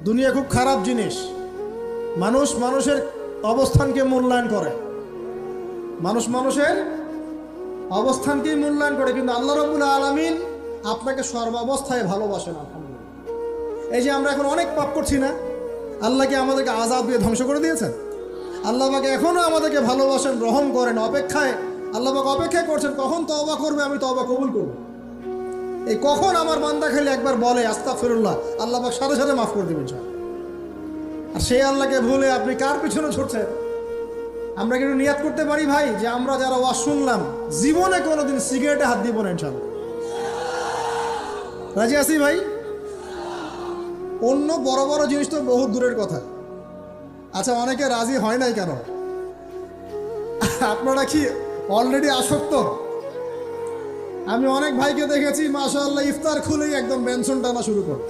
দুনিয়া খুব খারাপ জিনিস। মানুষ মানুষের অবস্থানকে মূল্যায়ন করে, মানুষ মানুষের অবস্থানকেই মূল্যায়ন করে, কিন্তু আল্লাহ রাব্বুল আলামিন আপনাকে সর্বাবস্থায় ভালোবাসেন। আলহামদুলিল্লাহ। এই যে আমরা এখন অনেক পাপ করছি না, আল্লাহ কি আমাদেরকে আযাব দিয়ে ধ্বংস করে দিয়েছেন? আল্লাহ পাক এখনও আমাদেরকে ভালোবাসেন, রহম করেন, অপেক্ষায় আল্লাহ পাক অপেক্ষায় করছেন কখন তওবা করবে, আমি তওবা কবুল করব। এই কখন আমার বান্দা খালি একবার বলে আস্তাগফিরুল্লাহ, আল্লাহ পাক সাথে সাথে মাফ করে দেবেন। আর সেই আল্লাহকে ভুলে আপনি কার পিছনে ছুটছেন? আমরা কিন্তু নিয়াত করতে পারি ভাই যে আমরা যারা ওয়াজ শুনলাম জীবনে কোনোদিন সিগারেটে হাত দিব না ইনশাআল্লাহ। রাজি আছি ভাই? অন্য বড় বড় জিনিস তো বহু দূরের কথা। আচ্ছা, অনেকে রাজি হয় নাই কেন? আপনারা কি অলরেডি আসক্ত? আমি অনেক ভাইকে দেখেছি মাশাআল্লাহ ইফতার খুলেই একদম বেনসন টানা শুরু করে।